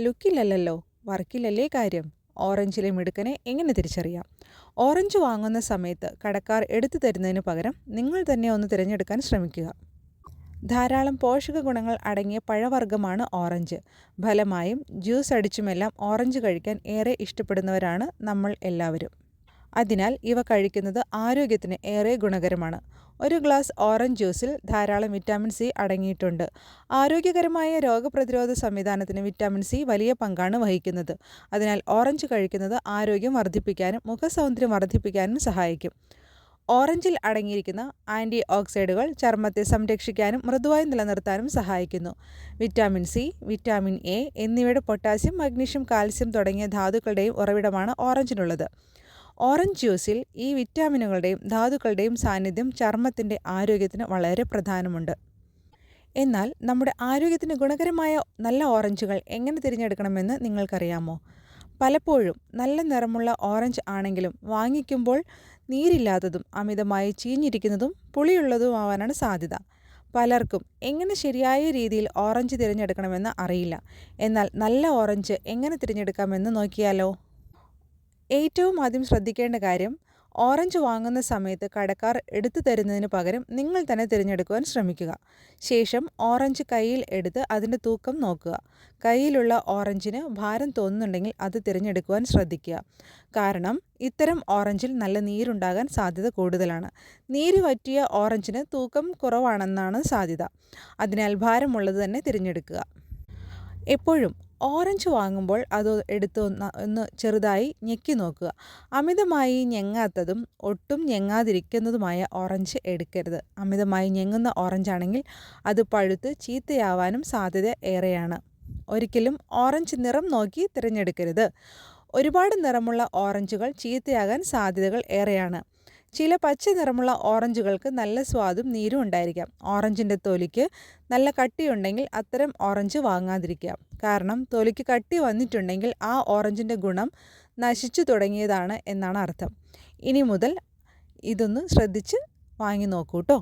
ലുക്കിലല്ലല്ലോ, വർക്കിലല്ലേ കാര്യം. ഓറഞ്ചിലെ മിടുക്കനെ എങ്ങനെ തിരിച്ചറിയാം? ഓറഞ്ച് വാങ്ങുന്ന സമയത്ത് കടക്കാർ എടുത്തു തരുന്നതിന് പകരം നിങ്ങൾ തന്നെ ഒന്ന് തിരഞ്ഞെടുക്കാൻ ശ്രമിക്കുക. ധാരാളം പോഷക ഗുണങ്ങൾ അടങ്ങിയ പഴവർഗ്ഗമാണ് ഓറഞ്ച്. ഫലമായും ജ്യൂസ് അടിച്ചുമെല്ലാം ഓറഞ്ച് കഴിക്കാൻ ഏറെ ഇഷ്ടപ്പെടുന്നവരാണ് നമ്മൾ എല്ലാവരും. അതിനാൽ ഇവ കഴിക്കുന്നത് ആരോഗ്യത്തിന് ഏറെ ഗുണകരമാണ്. ഒരു ഗ്ലാസ് ഓറഞ്ച് ജ്യൂസിൽ ധാരാളം വിറ്റാമിൻ സി അടങ്ങിയിട്ടുണ്ട്. ആരോഗ്യകരമായ രോഗപ്രതിരോധ സംവിധാനത്തിന് വിറ്റാമിൻ സി വലിയ പങ്കാണ് വഹിക്കുന്നത്. അതിനാൽ ഓറഞ്ച് കഴിക്കുന്നത് ആരോഗ്യം വർദ്ധിപ്പിക്കാനും മുഖസൗന്ദര്യം വർദ്ധിപ്പിക്കാനും സഹായിക്കും. ഓറഞ്ചിൽ അടങ്ങിയിരിക്കുന്ന ആൻറ്റി ഓക്സിഡന്റുകൾ ചർമ്മത്തെ സംരക്ഷിക്കാനും മൃദുവായി നിലനിർത്താനും സഹായിക്കുന്നു. വിറ്റാമിൻ സി, വിറ്റാമിൻ എ എന്നിവയുടെ പൊട്ടാസ്യം, മഗ്നീഷ്യം, കാൽസ്യം തുടങ്ങിയ ധാതുക്കളുടെയും ഉറവിടമാണ് ഓറഞ്ചിനുള്ളത്. ഓറഞ്ച് ജ്യൂസിൽ ഈ വിറ്റാമിനുകളുടെയും ധാതുക്കളുടെയും സാന്നിധ്യം ചർമ്മത്തിൻ്റെ ആരോഗ്യത്തിന് വളരെ പ്രധാനമുണ്ട്. എന്നാൽ നമ്മുടെ ആരോഗ്യത്തിന് ഗുണകരമായ നല്ല ഓറഞ്ചുകൾ എങ്ങനെ തിരഞ്ഞെടുക്കണമെന്ന് നിങ്ങൾക്കറിയാമോ? പലപ്പോഴും നല്ല നിറമുള്ള ഓറഞ്ച് ആണെങ്കിലും വാങ്ങിക്കുമ്പോൾ നീരില്ലാത്തതും അമിതമായി ചീഞ്ഞിരിക്കുന്നതും പുളിയുള്ളതുമാവാനാണ് സാധ്യത. പലർക്കും എങ്ങനെ ശരിയായ രീതിയിൽ ഓറഞ്ച് തിരഞ്ഞെടുക്കണമെന്ന് അറിയില്ല. എന്നാൽ നല്ല ഓറഞ്ച് എങ്ങനെ തിരഞ്ഞെടുക്കാമെന്ന് നോക്കിയാലോ? ഏറ്റവും ആദ്യം ശ്രദ്ധിക്കേണ്ട കാര്യം, ഓറഞ്ച് വാങ്ങുന്ന സമയത്ത് കടക്കാർ എടുത്തു തരുന്നതിന് പകരം നിങ്ങൾ തന്നെ തിരഞ്ഞെടുക്കുവാൻ ശ്രമിക്കുക. ശേഷം ഓറഞ്ച് കയ്യിൽ എടുത്ത് അതിൻ്റെ തൂക്കം നോക്കുക. കയ്യിലുള്ള ഓറഞ്ചിന് ഭാരം തോന്നുന്നുണ്ടെങ്കിൽ അത് തിരഞ്ഞെടുക്കുവാൻ ശ്രദ്ധിക്കുക. കാരണം ഇത്തരം ഓറഞ്ചിൽ നല്ല നീരുണ്ടാകാൻ സാധ്യത കൂടുതലാണ്. നീര് വറ്റിയ ഓറഞ്ചിന് തൂക്കം കുറവാണെന്നാണ് സാധ്യത. അതിനാൽ ഭാരമുള്ളത് തന്നെ തിരഞ്ഞെടുക്കുക. എപ്പോഴും ഓറഞ്ച് വാങ്ങുമ്പോൾ അത് എടുത്ത് ഒന്ന് ചെറുതായി ഞെക്കി നോക്കുക. അമിതമായി ഞെങ്ങാത്തതും ഒട്ടും ഞെങ്ങാതിരിക്കുന്നതുമായ ഓറഞ്ച് എടുക്കരുത്. അമിതമായി ഞെങ്ങുന്ന ഓറഞ്ചാണെങ്കിൽ അത് പഴുത്ത് ചീത്തയാവാനും സാധ്യത ഏറെയാണ്. ഒരിക്കലും ഓറഞ്ച് നിറം നോക്കി തിരഞ്ഞെടുക്കരുത്. ഒരുപാട് നിറമുള്ള ഓറഞ്ചുകൾ ചീത്തയാകാൻ സാധ്യതകൾ ഏറെയാണ്. ചില പച്ച നിറമുള്ള ഓറഞ്ചുകൾക്ക് നല്ല സ്വാദും നീരും ഉണ്ടായിരിക്കാം. ഓറഞ്ചിൻ്റെ തൊലിക്ക് നല്ല കട്ടിയുണ്ടെങ്കിൽ അത്തരം ഓറഞ്ച് വാങ്ങാതിരിക്കുക. കാരണം തൊലിക്ക് കട്ടി വന്നിട്ടുണ്ടെങ്കിൽ ആ ഓറഞ്ചിൻ്റെ ഗുണം നശിച്ചു തുടങ്ങിയതാണ് എന്നാണ് അർത്ഥം. ഇനി മുതൽ ഇതൊന്ന് ശ്രദ്ധിച്ച് വാങ്ങി നോക്കൂ കേട്ടോ.